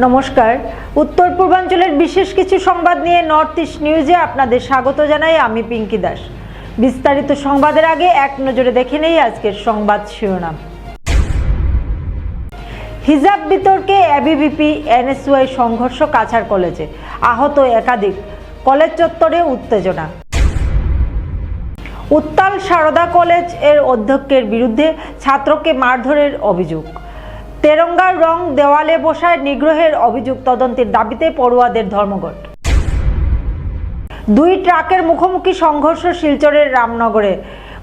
নমস্কার, উত্তর পূর্বাঞ্চলের বিশেষ কিছু সংবাদ নিয়ে নর্থ ইস্ট নিউজে আপনাদের স্বাগত জানাই। আমি পিঙ্কি দাস। বিস্তারিত সংবাদের আগে এক নজরে দেখে নেই আজকের সংবাদ শিরোনাম। হিজাব বিতর্কে এবিভিপি এনএসইউআই সংঘর্ষ কাছাড় কলেজে, আহত একাধিক, কলেজ চত্বরে উত্তেজনা। উত্তাল সারদা কলেজ এর অধ্যক্ষের বিরুদ্ধে ছাত্রকে মারধরের অভিযোগ। তেরঙ্গার রং দেওয়ালে বসায় নিগ্রহের অভিযোগ তদন্তের দাবিতে পড়ুয়াদের ধর্মঘট। দুই ট্রাকের মুখোমুখি সংঘর্ষ শিলচরের রামনগরে,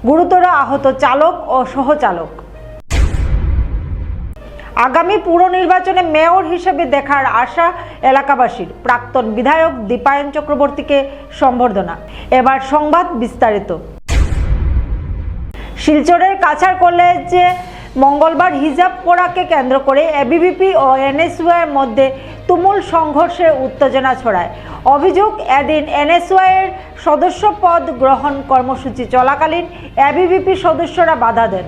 গুরুতর আহত চালক ও সহচালক। আগামী পুর নির্বাচনে মেয়র হিসেবে দেখার আশা এলাকাবাসীর, প্রাক্তন বিধায়ক দীপায়ন চক্রবর্তীকে সম্বর্ধনা। এবার সংবাদ বিস্তারিত। শিলচরের কাছাড় কলেজে মঙ্গলবার হিজাব পড়াকে কেন্দ্র করে এবিভিপি ও এনএসইউআইয়ের মধ্যে তুমুল সংঘর্ষে উত্তেজনা ছড়ায়। অভিযোগ, এদিন এনএসইউআইয়ের সদস্য পদ গ্রহণ কর্মসূচি চলাকালীন এবিভিপি সদস্যরা বাধা দেন।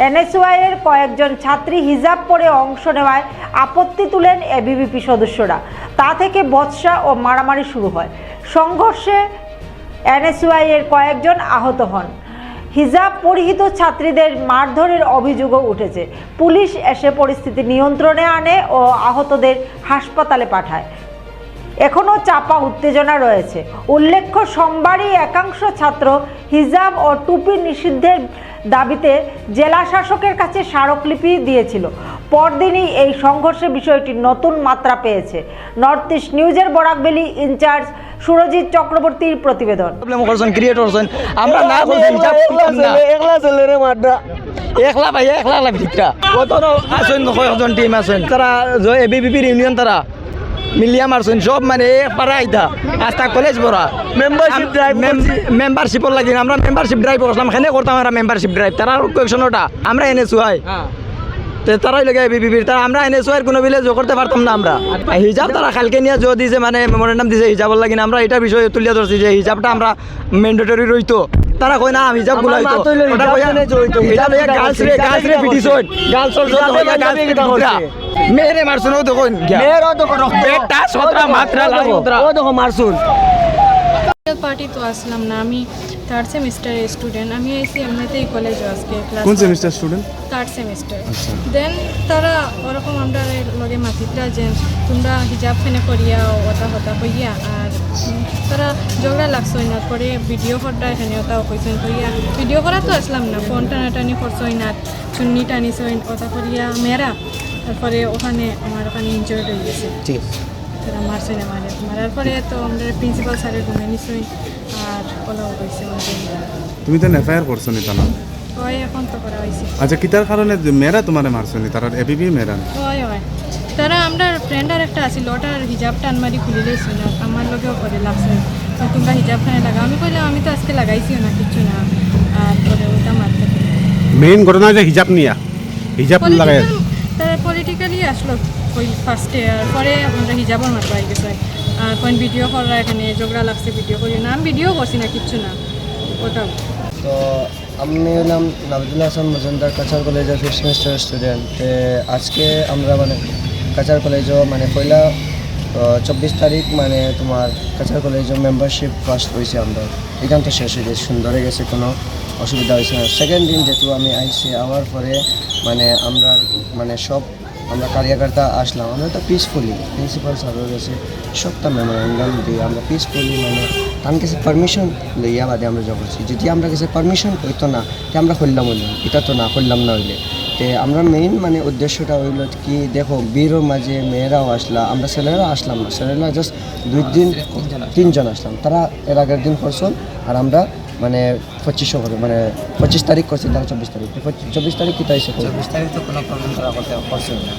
এনএসইউআইয়ের কয়েকজন ছাত্রী হিজাব পরে অংশ নেওয়ায় আপত্তি তুলেন এবিভিপি সদস্যরা। তা থেকে বচসা ও মারামারি শুরু হয়। সংঘর্ষে এনএসইউআইয়ের কয়েকজন আহত হন। হিজাব পরিহিত ছাত্রীদের মারধরের অভিযোগও উঠেছে। পুলিশ এসে পরিস্থিতি নিয়ন্ত্রণে আনে ও আহতদের হাসপাতালে পাঠায়। এখনও চাপা উত্তেজনা রয়েছে। উল্লেখ্য, সোমবারই একাংশ ছাত্র হিজাব ও টুপি নিষিদ্ধের দাবিতে জেলা শাসকের কাছে স্মারকলিপি দিয়েছিল। পরদিনই এই সংঘর্ষের বিষয়টি নতুন মাত্রা পেয়েছে। নর্থ ইস্ট নিউজের বরাকভ্যালি ইনচার্জ সুরজিৎ চক্রবর্তীর প্রতিবেদন। আমরা না একলা ভাই একলা ভিতরা কত আছেন কয়েকজন টিম আছেন, তারা এবিভিপির ইউনিয়ন তারা মিলিয়া মারছেন সব, মানে পারা আইতা আস্তা কলেজ ভরা মেম্বারশিপর লাগি আমরা মেম্বারশিপ ড্রাইভ করলাম, এখানে করতাম আমরা মেম্বারশিপ ড্রাইভ। তারা কোয়েকশনটা আমরা এনএসইউআই তারাই লাগে এবিভিপির, তারা আমরা এনএসইউআইয়ের কোনো বিলে জো করতে পারতাম না। আমরা হিজাব তারা কালকে নিয়ে জো দিয়েছে, মানে মেমোরেন্ডাম দিয়েছে হিজাবর লাগি। আমরা এটা বিষয়ে তুলিয়া ধরছি যে হিজাবটা আমরা ম্যান্ডেটরি রইতো। তারা কই না হিজাব গুলো হইতো, ওটা কইয়া এটা লইয়া গার্লস রে পিটিছন, গার্লসর যত হইয়া গার্লস পিটিছরা মেরে মারছুন। ও দেখুন মেরও তো পেটটা সতরা মাত্রা লাগো, ও দেখো মারছুন। পার্টি তো আসলাম না, আমি থার্ড সেমিস্টারের স্টুডেন্ট। আমি আইসি এমনিতেই কলেজে আজকে ক্লাস। কোন semester student? Third semester. Then তারা ওরকম আমরা লগে মাতিতরা যে তোমরা হিজাব ফেনে করিয়া ওটা হতা কইয়া, আর তারা ঝগড়া লাগছই না করে ভিডিও করটা এখানে ওটাও কইছেন কইয়া। ভিডিও করা তো আসলাম না, ফোন টানাটানি করছই না, চুন্নি টানিছই ওটা করিয়া মেরা। তারপরে ওখানে আমার ওখানে ইনজয়েড হয়ে গেছে। ঠিক আছে, তারা মারছে না, মারার পরে তো আমরা প্রিন্সিপাল স্যারের রুমে নিশ্চয়ই আর ওলাও হয়েছে। তুমি তো এফআইআর করছো নি তানা? ওই এখন তো করা হয়েছে। আচ্ছা, কিতার কারণে মেয়েরা তোমার মারছো নি? তারা এবিপি মেয়েরা? ওই তারা আমরা ফ্রেন্ডার একটা আছিল, ওটার হিজাবটা আনমারি খুলে লেছি না, আমার লগেও করে লাগছে তোমরা হিজাব খানে লাগাও। আমি কইলাম আমি তো আজকে লাগাইছিও না, কিচ্ছু না। আর পরে ওটা মারতে মেইন ঘটনা যে হিজাব নিয়া, হিজাব লাগাই তারা পলিটিক্যালি আসলো ওই ফার্স্টে, আর পরে আমরা হিজাবও মারবা হয়ে গেছে। আর কোন ভিডিও করা এখানে ঝগড়া লাগছে, ভিডিও করি না, আমি ভিডিও করছি না, কিচ্ছু না। ওটাও তো আমি হলাম নাবিদুল্লাহ হাসান মজুমদার, কাছাড় কলেজের ফিফথ সেমিস্টার স্টুডেন্ট। আজকে আমরা মানে কাছাড় কলেজও মানে পয়লা 24 তারিখ মানে তোমার কাছাড় কলেজের মেম্বারশিপ ফার্স্ট হয়েছে। আমরা এখান তো শেষ হয়ে গেছে, সুন্দর হয়ে গেছে, কোনো অসুবিধা হয়েছে না। সেকেন্ড দিন যেহেতু আমি আইসি আওয়ার পরে মানে আমরা মানে সব আমরা কার্যকর্তা আসলাম, আমরা তো পিসফুলি প্রিন্সিপাল স্যারের কাছে সবটা মেমোরেন্ডাম দিয়ে আমরা পিসফুলি মানে তার কাছে পারমিশন লইয়া বাদে আমরা যা করছি। যদি আমরা কাছে পারমিশন হইতো না তো আমরা করলাম হইলাম, এটা তো না করলাম না হইলে। তো আমরা মেইন মানে উদ্দেশ্যটা হইল কি, দেখো বীরও মাঝে মেয়েরাও আসলাম, আমরা ছেলেরা আসলাম না, ছেলেরা জাস্ট 2 দিন 3 জন আসলাম। তারা এর আগের দিন করছেন, আর আমরা মানে 2500 করে মানে 25 তারিখ করছি, তারা 24 তারিখ। 24 তারিখ কী তাইছে? 24 তারিখ তো কোনো প্রবলেম করা করতে পারছি না,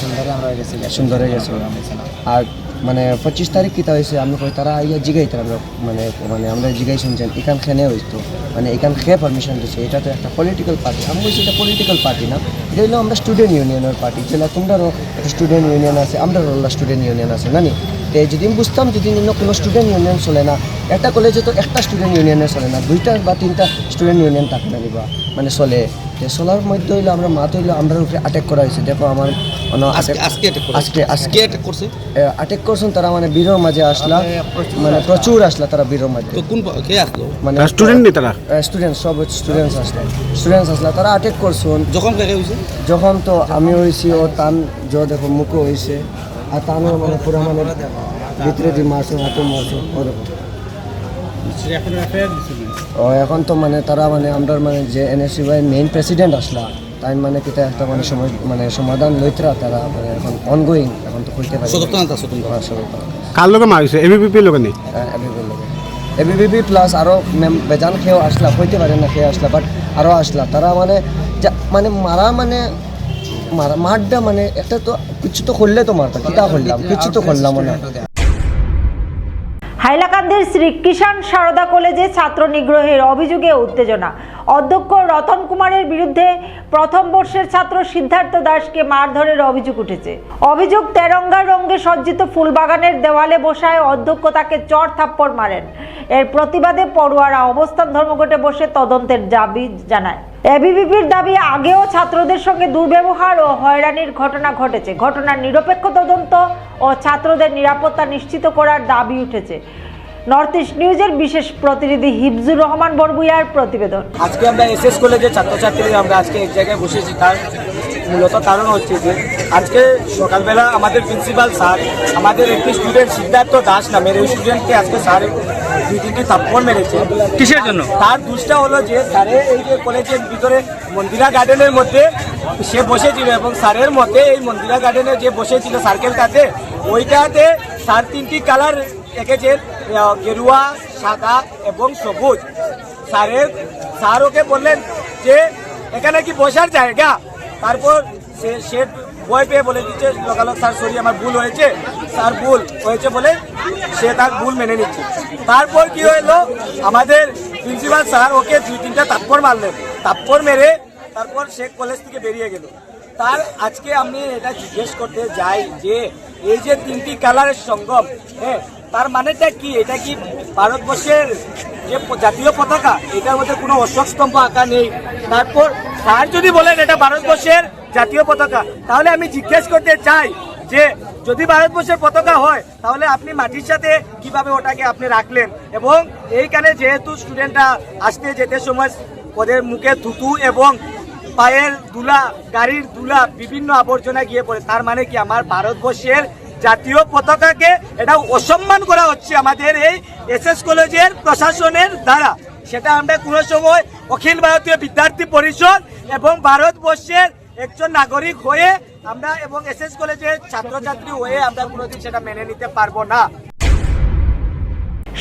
সুন্দর আমরা হয়ে গেছি, সুন্দর হয়ে গেছে। আর মানে 25 তারিখ কী হয়েছে আমি কই তারা ইয়া জিগাইতে আমরা মানে মানে আমরা জিগাই শুনছেন এখান খেনে হইতো, মানে এখান খেয়ে পারমিশন দিচ্ছে। এটা তো একটা পলিটিক্যাল পার্টি। আমি বলছি এটা পলিটিক্যাল পার্টি না, এটা হলো আমরা স্টুডেন্ট ইউনিয়নের পার্টি। যেটা তোমরারও একটা স্টুডেন্ট ইউনিয়ন আছে, আমরাও স্টুডেন্ট ইউনিয়ন আছে জানি। তো যদি আমি বুঝতাম যদি অন্য কোনো স্টুডেন্ট ইউনিয়ন চলে না, একটা কলেজে তো একটা স্টুডেন্ট ইউনিয়নে চলে না, 2টা বা 3টা স্টুডেন্ট ইউনিয়ন থাকে না নিবা মানে চলে। তো চলার মধ্যে হইলো আমরা মাত হইলো আমরা উপরে আটেক করা হয়েছে। দেখো আমার আজকে আটেক করছেন তারা, মানে বীরের মাঝে আসলা, মানে প্রচুর আসলা তারা বীরের মাঝে, মানে স্টুডেন্ট নি তারা স্টুডেন্ট সব স্টুডেন্টস আসলা তারা আটেক করছেন। যখন তো আমি হয়েছি ও তান দেখো মুখও হয়েছে, আর তানও মানে পুরা মানে ভিতরে দিয়ে মারছো, হাতে মারছো ওরকম। ও এখন তো মানে তারা মানে আমরা মানে যে NSUI মেইন প্রেসিডেন্ট আসলা তাই মানে কিতা একটা মানে সময় মানে সমাধান লইতরা তারা মানে এখন অনগোয়িং, এখন তো কইতে পারি কার লগে মারিছে? এবিপিপি লগে নেই, এবিপিপি প্লাস আরও বেজান খেয়েও আসলা, হইতে পারে না খেয়ে আসলা, বাট আরও আসলা তারা মানে মানে মারা মানে মারটা মানে একটা তো কিছু তো করলে তো মারতা, কিতা করলাম কিছু তো করলাম না। হাইলাকান্দির শ্রী কিষাণ সারদা কলেজে ছাত্র নিগ্রহের অভিযোগে উত্তেজনা। অধ্যক্ষ রতন কুমারের বিরুদ্ধে প্রথম বর্ষের ছাত্র সিদ্ধার্থ দাসকে মারধরের অভিযোগ উঠেছে। অভিযোগ তেরঙ্গা রঙে সজ্জিত ফুলবাগানের দেওয়ালে বসায় অধ্যক্ষ তাকে চড় থাপ্পড় মারেন। এর প্রতিবাদে পড়ুয়ারা অবস্থান ধর্মঘটে বসে তদন্তের দাবি জানায়। এবিভিপির দাবি আগেও ছাত্রদের সঙ্গে দুর্ব্যবহার ও হয়রানির ঘটনা ঘটেছে। ঘটনার নিরপেক্ষ তদন্ত ও ছাত্রদের নিরাপত্তা নিশ্চিত করার দাবি উঠেছে। নর্থ ইস্ট নিউজের বিশেষ প্রতিনিধি হিফজুর রহমান বরগুইয়ার প্রতিবেদন। আজকে আমরা SS কলেজের ছাত্রছাত্রীরা আমরা আজকে এক জায়গায় বসেছি, তার মূলত কারণ হচ্ছে যে আজকে সকালবেলা আমাদের প্রিন্সিপাল স্যার আমাদের একটি স্টুডেন্ট সিদ্ধার্থ দাস নামের ওই স্টুডেন্টকে আজকে স্যার 2-3টি থাপ্পড় মেরেছে। কিসের জন্য? তার দুষ্টা হলো যে স্যারের এই যে কলেজের ভিতরে মন্দিরা গার্ডেনের মধ্যে সে বসেছিল এবং স্যারের মধ্যে এই মন্দিরা গার্ডেনে যে বসেছিল সার্কেলটাতে, ওইটাতে স্যার 3টি কালার এঁকেছেন, গেরুয়া, সাদা এবং সবুজ। স্যার ওকে বললেন যে এখানে কি বসার জায়গা? তারপর সে ভয় পেয়ে বলে দিচ্ছে লোকালক স্যার সরি আমার ভুল হয়েছে, স্যার ভুল হয়েছে বলে সে তার ভুল মেনে নিচ্ছে। তারপর কি হলো, আমাদের প্রিন্সিপাল স্যার ওকে 2-3টা থাপ্পড় মারলেন, থাপ্পড় মেরে তারপর সে কলেজ থেকে বেরিয়ে গেল। তার আজকে আমি এটা জিজ্ঞেস করতে যাই যে এই যে 3টি কালারের সঙ্গম, হ্যাঁ তার মানেটা কি? এটা কি ভারতবর্ষের যে জাতীয় পতাকা, এটার মধ্যে কোনো অশোক স্তম্ভ আঁকা নেই। তারপর স্যার যদি বলেন এটা ভারতবর্ষের জাতীয় পতাকা, তাহলে আমি জিজ্ঞেস করতে চাই যে যদি ভারতবর্ষের পতাকা হয় তাহলে আপনি মাটির সাথে কিভাবে ওটাকে আপনি রাখলেন? এবং এইখানে যেহেতু স্টুডেন্টরা আসতে যেতে সময় ওদের মুখে থুতু এবং পায়ের ধুলা, গাড়ির ধুলা, বিভিন্ন আবর্জনা গিয়ে পড়ে, তার মানে কি আমার ভারতবর্ষের জাতীয় পতাকাকে এটা অসম্মান করা হচ্ছে আমাদের এই SS কলেজের প্রশাসনের দ্বারা। সেটা আমরা কোনো সময় অখিল ভারতীয় বিদ্যার্থী পরিষদ এবং ভারতবর্ষের একজন নাগরিক হয়ে আমরা এবং SS কলেজের ছাত্রছাত্রী হয়ে আমরা কোনোদিন সেটা মেনে নিতে পারবো না।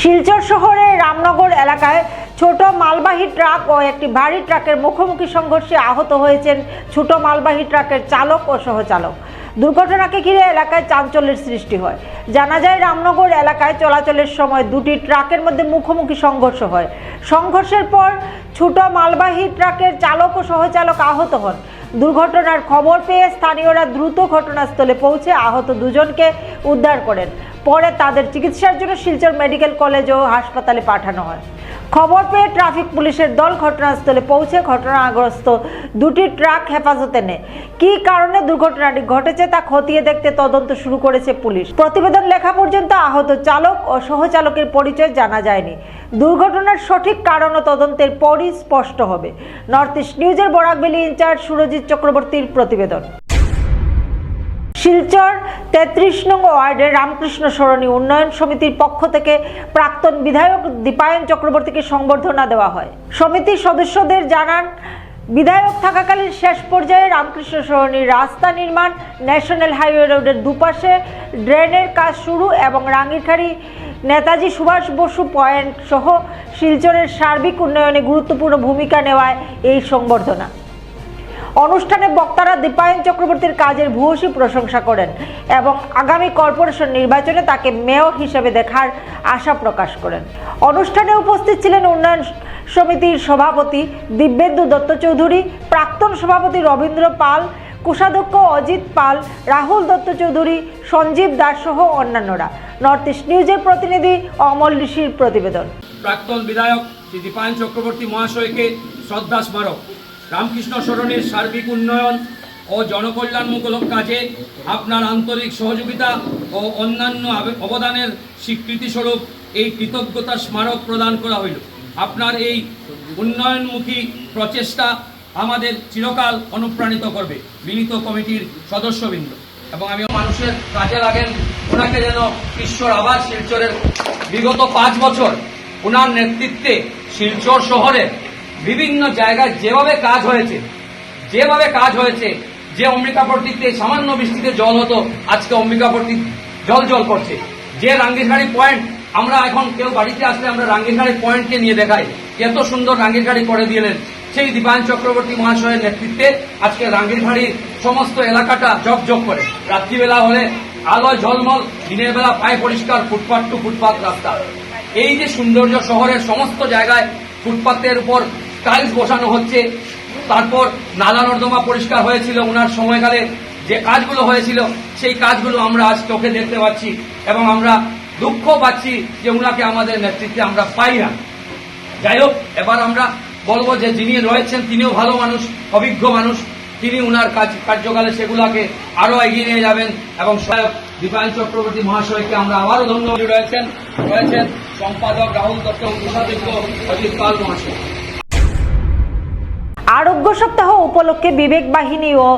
শিলচর শহরের রামনগর এলাকায় ছোট মালবাহী ট্রাক ও একটি ভারী ট্রাকের মুখোমুখি সংঘর্ষে আহত হয়েছেন ছোট মালবাহী ট্রাকের চালক ও সহচালক। দুর্ঘটনাকে ঘিরে এলাকায় চাঞ্চল্যের সৃষ্টি হয়। জানা যায় রামনগর এলাকায় চলাচলের সময় দুটি ট্রাকের মধ্যে মুখোমুখি সংঘর্ষ হয়। সংঘর্ষের পর ছোট মালবাহী ট্রাকের চালক ও সহচালক আহত হন। দুর্ঘটনার খবর পেয়ে স্থানীয়রা দ্রুত ঘটনাস্থলে পৌঁছে আহত দুজনকে উদ্ধার করেন। পরে তাদের চিকিৎসার জন্য শিলচর মেডিকেল কলেজ ও হাসপাতালে পাঠানো হয়। খবর পেয়ে ট্রাফিক পুলিশের দল ঘটনাস্থলে পৌঁছে ঘটনাগ্রস্ত দুটি ট্রাক হেফাজতে নেয়। কী কারণে দুর্ঘটনাটি ঘটেছে তা খতিয়ে দেখতে তদন্ত শুরু করেছে পুলিশ। প্রতিবেদন লেখা পর্যন্ত আহত চালক ও সহচালকের পরিচয় জানা যায়নি। দুর্ঘটনার সঠিক কারণ ও তদন্তের পরই স্পষ্ট হবে। নর্থ ইস্ট নিউজের বরাকভ্যালি ইনচার্জ সুরজিৎ চক্রবর্তীর প্রতিবেদন। শিলচর 33 নং ওয়ার্ডের রামকৃষ্ণ সরণী উন্নয়ন সমিতির পক্ষ থেকে প্রাক্তন বিধায়ক দীপায়ন চক্রবর্তীকে সংবর্ধনা দেওয়া হয়। সমিতির সদস্যদের জানান, বিধায়ক থাকাকালীন শেষ পর্যায়ে রামকৃষ্ণ সরণীর রাস্তা নির্মাণ, ন্যাশনাল হাইওয়ে রোডের দুপাশে ড্রেনের কাজ শুরু এবং রাঙ্গিরখাড়ি নেতাজি সুভাষ বসু পয়েন্ট সহ শিলচরের সার্বিক উন্নয়নে গুরুত্বপূর্ণ ভূমিকা নেওয়ায় এই সংবর্ধনা। অনুষ্ঠানে বক্তারা দীপায়ন চক্রবর্তীর কাজের ভূয়সী প্রশংসা করেন এবং আগামী কর্পোরেশন নির্বাচনে তাকে মেয়র হিসেবে দেখার আশা প্রকাশ করেন। অনুষ্ঠানে উপস্থিত ছিলেন উন্নয়ন সমিতির সভাপতি দিব্যেন্দু দত্ত চৌধুরী, প্রাক্তন সভাপতি রবীন্দ্র পাল, কোষাধ্যক্ষ অজিত পাল, রাহুল দত্ত চৌধুরী, সঞ্জীব দাস সহ অন্যান্যরা। নর্থ ইস্ট নিউজের প্রতিনিধি অমল ঋষির প্রতিবেদন। প্রাক্তন বিধায়ক শ্রী দীপায়ন চক্রবর্তী মহাশয়কে শ্রদ্ধা স্মারক। রামকৃষ্ণ সরণির সার্বিক উন্নয়ন ও জনকল্যাণমূলক কাজে আপনার আন্তরিক সহযোগিতা ও অন্যান্য অবদানের স্বীকৃতিস্বরূপ এই কৃতজ্ঞতা স্মারক প্রদান করা হইল। আপনার এই উন্নয়নমুখী প্রচেষ্টা আমাদের চিরকাল অনুপ্রাণিত করবে। বিনীত কমিটির সদস্যবৃন্দ এবং আমি মানুষের কাজে লাগেন, ওনাকে যেন ঈশ্বর আবার শিলচরের বিগত 5 বছর ওনার নেতৃত্বে শিলচর শহরে বিভিন্ন জায়গায় যেভাবে কাজ হয়েছে, যে অম্বিকাপট্টিতে সামান্য বৃষ্টিতে জল হতো, আজকে অম্বিকাপট্টি জল করছে। যে রাঙ্গিরঘাড়ি পয়েন্ট, আমরা এখন কেউ বাড়িতে আসলে আমরা রাঙ্গিরঘাড়ি পয়েন্টকে নিয়ে দেখাই, এত সুন্দর রাঙ্গিরঘাড়ি করে দিলেন সেই দীপায়ন চক্রবর্তী মহাশয়ের নেতৃত্বে। আজকে রাঙ্গিরঘাড়ির সমস্ত এলাকাটা জকজক করে, রাত্রিবেলা হলে আলোয় ঝলমল, দিনের বেলা পায়ে পরিষ্কার, ফুটপাথ টু ফুটপাথ রাস্তা। এই যে সৌন্দর্য, শহরের সমস্ত জায়গায় ফুটপাথের উপর টাইলস বসানো হচ্ছে। তারপর নালা নর্দমা পরিষ্কার হয়েছিল ওনার সময়কালে, যে কাজগুলো হয়েছিল সেই কাজগুলো আমরা আজ চোখে দেখতে পাচ্ছি এবং আমরা দুঃখ পাচ্ছি যে ওনাকে আমাদের নেতৃত্বে আমরা পাই না। যাই হোক, এবার আমরা বলবো যে যিনি রয়েছেন তিনিও ভালো মানুষ, অভিজ্ঞ মানুষ, তিনি ওনার কার্যকালে সেগুলাকে আরো এগিয়ে নিয়ে যাবেন এবং সহায়ক দীপায়ন চক্রবর্তী মহাশয়কে আমরা আবারও ধন্যবাদ। রয়েছেন সম্পাদক রাহুল দত্ত, কোষাধ্যক্ষ অজিত পাল মহাশয়। আরোগ্য সপ্তাহ উপলক্ষে বিবেক বাহিনী ও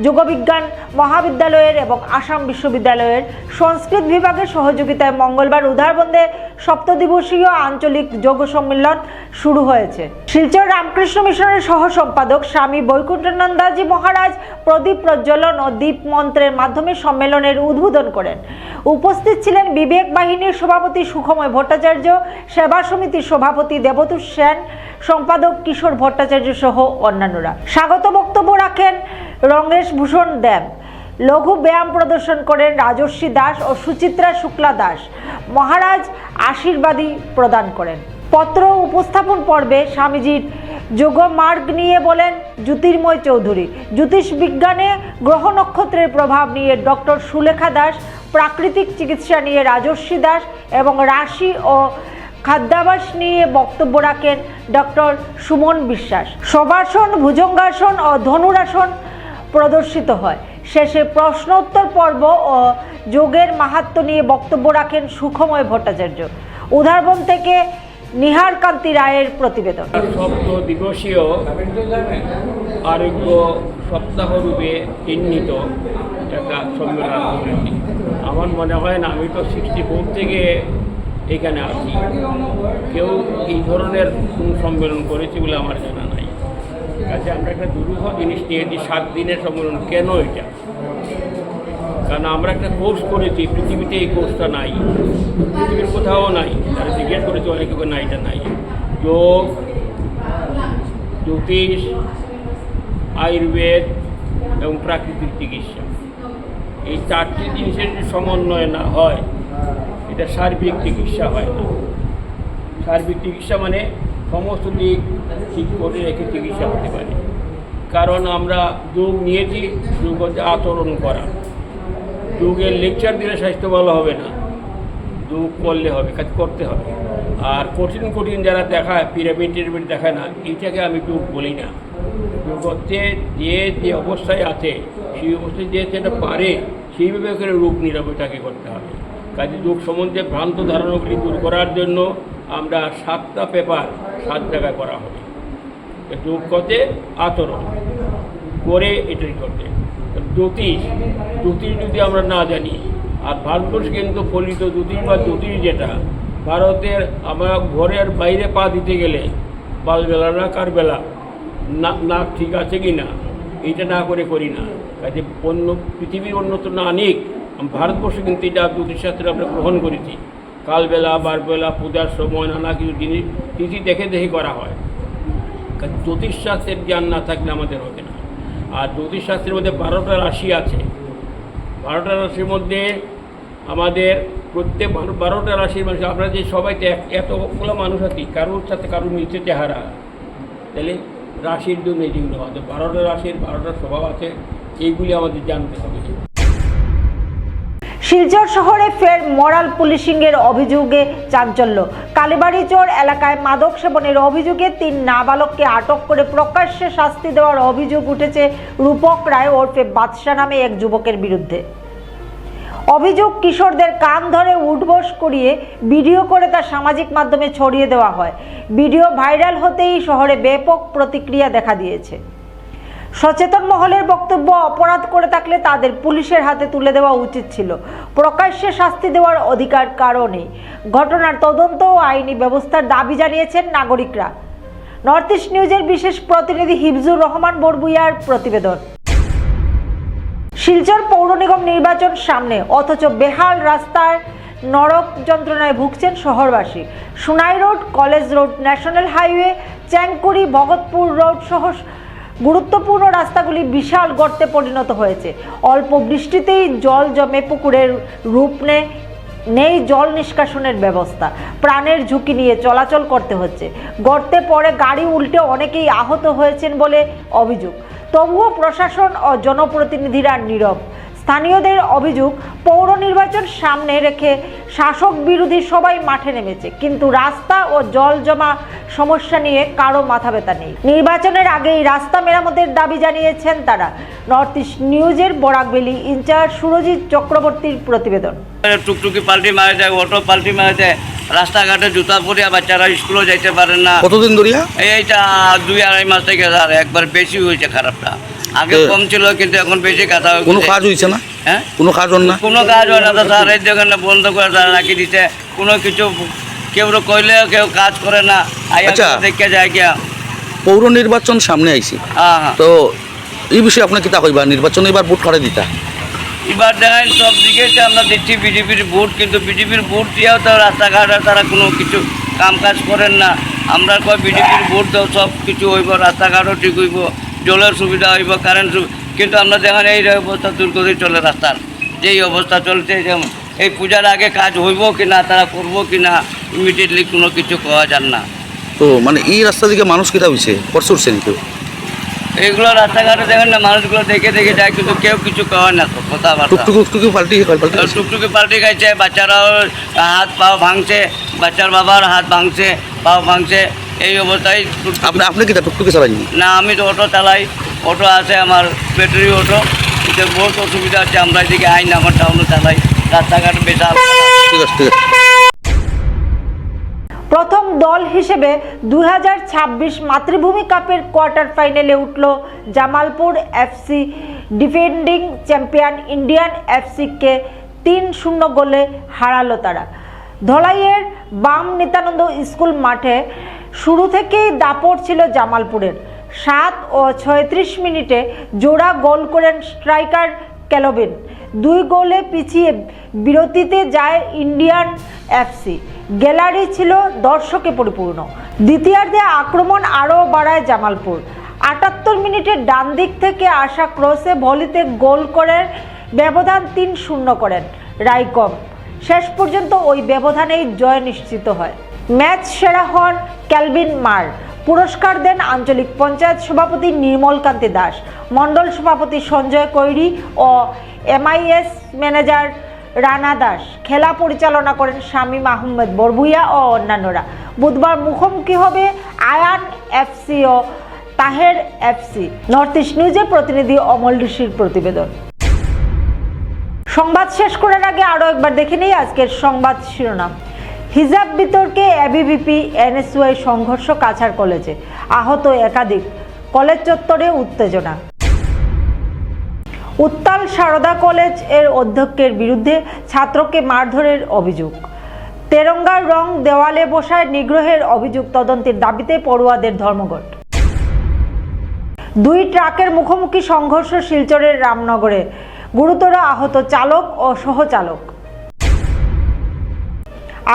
যোগবিজ্ঞান মহাবিদ্যালয়ের এবং আসাম বিশ্ববিদ্যালয়ের সংস্কৃত বিভাগের সহযোগিতায় মঙ্গলবার উধারবন্দে 7 দিবসীয় আঞ্চলিক যোগ সম্মেলন শুরু হয়েছে। শিলচর রামকৃষ্ণ মিশনের সহ সম্পাদক স্বামী বৈকুণ্ঠানন্দজি মহারাজ প্রদীপ প্রজ্বলন ও দীপ মন্ত্রের মাধ্যমে সম্মেলনের উদ্বোধন করেন। উপস্থিত ছিলেন বিবেক বাহিনীর সভাপতি সুখময় ভট্টাচার্য, সেবা সমিতির সভাপতি দেবতোষ সেন, সম্পাদক কিশোর ভট্টাচার্য সহ অন্যান্যরা। স্বাগত বক্তব্য রাখেন রঙ্গেশ ভূষণ দেব। লঘু ব্যায়াম প্রদর্শন করেন রাজস্বী দাস ও সুচিত্রা শুক্লা দাস। মহারাজ আশীর্বাদী প্রদান করেন। পত্র উপস্থাপন পর্বে স্বামীজির যোগ মার্গ নিয়ে বলেন জ্যোতির্ময় চৌধুরী, জ্যোতিষ বিজ্ঞানে গ্রহ নক্ষত্রের প্রভাব নিয়ে ডক্টর সুলেখা দাস, প্রাকৃতিক চিকিৎসা নিয়ে রাজস্বী দাস এবং রাশি ও খাদ্যাভাস নিয়ে বক্তব্য রাখেন ডক্টর সুমন বিশ্বাস। শবাসন, ভুজঙ্গাসন ও ধনুরাসন প্রদর্শিত হয়। শেষে প্রশ্নোত্তর পর্ব ও যোগের মাহাত্ম্য নিয়ে বক্তব্য রাখেন সুখময় ভট্টাচার্য। উধারবন থেকে নিহার কান্তি রায়ের প্রতিবেদন। 7 দিবসীয় আরোগ্য সপ্তাহ রূপে চিহ্নিত একটা সম্মেলন করেছি। আমার মনে হয় না, আমি তো 64 থেকে এখানে আছি, কেউ এই ধরনের কোন সম্মেলন করেছে বলে আমার জানা নাই। কাজে আমরা একটা দুরূহ জিনিস নিয়েছি, 7 দিনের সম্মেলন। কেন এটা? কারণ আমরা একটা কোর্স করেছি, পৃথিবীতে এই কোর্সটা নাই, পৃথিবীর কোথাও নাই। তারা জিজ্ঞেস করেছে অনেকে না, এটা নাই। যোগ, জ্যোতিষ, আয়ুর্বেদ এবং প্রাকৃতিক চিকিৎসা, এই 4টি জিনিসের যদি সমন্বয় না হয়, এটা সার্বিক চিকিৎসা হয় না। সার্বিক চিকিৎসা মানে সমস্ত দিক ঠিক করে রেখে চিকিৎসা হতে পারে। কারণ আমরা যোগ নিয়েছি, যোগ হচ্ছে আচরণ করা। যোগের লেকচার দিলে স্বাস্থ্য ভালো হবে না, যোগ করলে হবে, কাজ করতে হবে। আর কঠিন কঠিন যারা দেখায়, পিরামিড টিরামিড দেখায় না, এইটাকে আমি যোগ বলি না। যোগ হচ্ছে যে অবস্থায় আছে, সেই অবস্থায় যে যেটা পারে সেইভাবে করে রোগ নিরাময়টাকে করতে হবে। কাজে যোগ সম্বন্ধে ভ্রান্ত ধারণাগুলি দূর করার জন্য আমরা 7টা পেপার 7 জায়গায় করা হবে। যোগ করতে আচরণ করে এটাই করতে। জ্যোতিষ যদি আমরা না জানি, আর ভারতবর্ষ কিন্তু ফলিত জ্যোতিষ বা জ্যোতিষ যেটা ভারতের, আমরা ঘরের বাইরে পা দিতে গেলে বালবেলা না কারবেলা, নাক ঠিক আছে কি না, এইটা না করে করি না। কাজে পৃথিবীর অন্যত না অনেক, ভারতবর্ষে কিন্তু এটা জ্যোতিষশাস্ত্রে আমরা গ্রহণ করেছি। কালবেলা, বারবেলা, পূজার সময় নানা কিছু জিনিস তিথি দেখে করা হয়। জ্যোতিষশাস্ত্রের জ্ঞান না থাকলে আমাদের হবে না। আর জ্যোতিষশাস্ত্রের মধ্যে 12টা রাশি আছে। 12টা রাশির মধ্যে আমাদের প্রত্যেক 12টা রাশির মানুষ, আমরা যে সবাই এতগুলো মানুষ আছি, কারোর সাথে কারোর নিচে চেহারা, তাহলে রাশির জন্য এইগুলো আমাদের 12টা রাশির 12টা স্বভাব আছে, এইগুলি আমাদের জানতে হবে। শিলচর শহরে ফের মরাল পুলিশিংয়ের অভিযোগে চাঞ্চল্য। কালীবাড়িচর এলাকায় মাদক সেবনের অভিযোগে 3 নাবালককে আটক করে প্রকাশ্যে শাস্তি দেওয়ার অভিযোগ উঠেছে রূপক রায় ওরফে বাদশা নামে এক যুবকের বিরুদ্ধে। অভিযোগ, কিশোরদের কান ধরে উঠবোস করিয়ে ভিডিও করে তা সামাজিক মাধ্যমে ছড়িয়ে দেওয়া হয়। ভিডিও ভাইরাল হতেই শহরে ব্যাপক প্রতিক্রিয়া দেখা দিয়েছে। সচেতন মহলের বক্তব্য, অপরাধ করে থাকলে তাদের পুলিশের হাতে তুলে দেওয়া উচিত ছিল, প্রকাশ্যে শাস্তি দেওয়ার অধিকার কারও নেই। ঘটনার তদন্ত ও আইনি ব্যবস্থার দাবি জানিয়েছেন নাগরিকরা। নর্থ ইস্ট নিউজের বিশেষ প্রতিনিধি হিফজুর রহমান বরবুইয়ার প্রতিবেদন। শিলচর পৌর নিগম নির্বাচন সামনে, অথচ বেহাল রাস্তার নরক যন্ত্রণায় ভুগছেন শহরবাসী। Sunai road, college road, national highway, Changkuri, Bhagatpur road সহ গুরুত্বপূর্ণ রাস্তাগুলি বিশাল গর্তে পরিণত হয়েছে। অল্প বৃষ্টিতেই জল জমে পুকুরের রূপ নেই জল নিষ্কাশনের ব্যবস্থা। প্রাণের ঝুঁকি নিয়ে চলাচল করতে হচ্ছে। গর্তে পড়ে গাড়ি উল্টে অনেকেই আহত হয়েছেন বলে অভিযোগ। তবুও প্রশাসন ও জনপ্রতিনিধিরা নীরব। স্থানীয়দের অভিযোগ, পৌর নির্বাচন সামনে রেখে শাসক বিরোধী সবাই মাঠে নেমেছে, কিন্তু রাস্তা ও জল জমা সমস্যা নিয়ে কারো মাথা ব্যথা নেই। নির্বাচনের আগেই রাস্তা মেরামতের দাবি জানিয়েছেন তারা। নর্থ ইস্ট নিউজের বরাকবেলি ইনচার্জ সুরজিৎ চক্রবর্তীর প্রতিবেদন। টুকটুকি পাল্টি মারা যায়, অটো পাল্টি মারা যায়, রাস্তাঘাটে জুতা পরিয়া বাচ্চারা স্কুলে যাইতে পারে না। কতদিন ধরিয়া? এইটা 2-2.5 মাস থেকে স্যার একবার বেশি হয়েছে খারাপটা। আগে কম ছিল, কিন্তু এখন বেশি কাটা হয়েছে। কোনো কাজ হয়েছে না? হ্যাঁ, কোনো কাজ হয় না? কোনো কাজ হয় না তো স্যার। এই দোকানে বন্ধ করে তারা রাখি দিতে, কোনো কিছু কেউ কইলে কেউ কাজ করে না। আচ্ছা, দেখে যায় গিয়া পৌর নির্বাচন সামনে আইছি, হ্যাঁ হ্যাঁ। তো এই বিষয়ে আপনার কিতা কইবা? নির্বাচন এবার ভোট করে দিতা? এবার দেখেন সব দিকে আমরা দেখছি বিজেপির ভোট, কিন্তু বিজেপির ভোট দিয়েও তো রাস্তাঘাটে তারা কোনো কিছু কাম কাজ করেন না। আমরা কয় বিজেপির ভোট দাও, সব কিছু হইব, রাস্তাঘাটও ঠিক হইব, জলের সুবিধা হইব, কারেন্ট সুবিধা। কিন্তু আমরা দেখেন এই অবস্থা দূর করে চলে রাস্তার যেই অবস্থা চলছে, যেমন এই পূজার আগে কাজ হইব কি না, তারা করবো কি না, ইমিডিয়েটলি কোনো কিছু করা যান না। তো মানে এই রাস্তা দিকে মানুষ কিতা হয়েছে, করছেন কেউ? এইগুলো রাস্তাঘাটে দেখেন না, মানুষগুলো দেখে দেখে যায়, কিন্তু কেউ কিছু কয় না। তো কথাবার্তা টুকটুকি পাল্টি টুকটুকি পাল্টে গেছে, বাচ্চারাও হাত পাও ভাঙছে, বাচ্চার বাবার হাত ভাঙছে, পাও ভাঙছে। এই অবস্থায় আপনি কিতা টুকটুকি চালাইনি? না, আমি তো অটো চালাই, অটো আছে আমার, ব্যাটারি অটো। এতে বহুত অসুবিধা আছে, আমরা এদিকে আইন আমার টাউনে চালাই, রাস্তাঘাট বেশাল। ঠিক আছে, ঠিক আছে। প্রথম দল হিসেবে 2026 মাতৃভূমি কাপের কোয়ার্টার ফাইনালে উঠল Jamalpur FC. Defending champion Indian এফসিকে 3-0 গোলে হারালো তারা। ধলাইয়ের বাম নিত্যানন্দ স্কুল মাঠে শুরু থেকেই দাপট ছিল জামালপুরের। 7 ও 36 মিনিটে জোড়া গোল করেন স্ট্রাইকার ক্যালোভিন। 2 গোলে পিছিয়ে বিরতিতে যায় ইন্ডিয়ান এফসি। গ্যালারি ছিল দর্শকে পরিপূর্ণ। দ্বিতীয়ার্ধে আক্রমণ আরও বাড়ায় জামালপুর। 78 মিনিটে ডান দিক থেকে আসা ক্রসে ভলিতে গোল করে ব্যবধান 3-0 করেন রাইকম। শেষ পর্যন্ত ওই ব্যবধানেই জয় নিশ্চিত হয়। ম্যাচ সেরা হন ক্যালভিন মার। পুরস্কার দেন আঞ্চলিক পঞ্চায়েত সভাপতি নির্মল কান্তি দাস, মণ্ডল সভাপতি সঞ্জয় কৈরি ও MIS ম্যানেজার রানা দাস। খেলা পরিচালনা করেন শামীম আহমেদ বরবুইয়া ও অন্যান্যরা। বুধবার মুখোমুখি হবে আয়ান এফসি ও তাহের এফসি। নর্থ ইস্ট নিউজের প্রতিনিধি অমল ঋষির প্রতিবেদন। সংবাদ শেষ করার আগে আরও একবার দেখে নেই আজকের সংবাদ শিরোনাম। হিজাব বিতর্কে এবিভিপি NSY সংঘর্ষ কাছাড় কলেজে, আহত একাধিক। কলেজ চত্বরে উত্তেজনা। উত্তাল সারদা কলেজ এর অধ্যক্ষের বিরুদ্ধে ছাত্রকে মারধরের অভিযোগ। তেরঙ্গার রং দেওয়ালে বসায় নিগ্রহের অভিযোগ তদন্তের দাবিতে পড়ুয়াদের ধর্মঘট। 2 ট্রাকের মুখোমুখি সংঘর্ষ শিলচরের রামনগরে, গুরুতর আহত চালক ও সহচালক।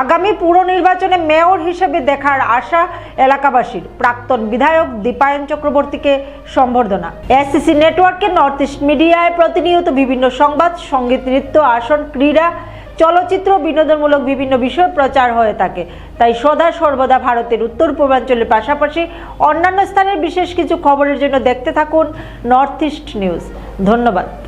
আগামী পুর নির্বাচনে মেয়র হিসেবে দেখার আশা এলাকাবাসীর। প্রাক্তন বিধায়ক দীপায়ন চক্রবর্তীকে সম্বর্ধনা। SCC নেটওয়ার্কে নর্থ ইস্ট মিডিয়ায় প্রতিনিয়ত বিভিন্ন সংবাদ, সঙ্গীত, নৃত্য, আসন, ক্রীড়া, চলচ্চিত্র, বিনোদনমূলক বিভিন্ন বিষয় প্রচার হয়ে থাকে। তাই সদা সর্বদা ভারতের উত্তর পূর্বাঞ্চলের পাশাপাশি অন্যান্য স্থানের বিশেষ কিছু খবরের জন্য দেখতে থাকুন নর্থ ইস্ট নিউজ। ধন্যবাদ।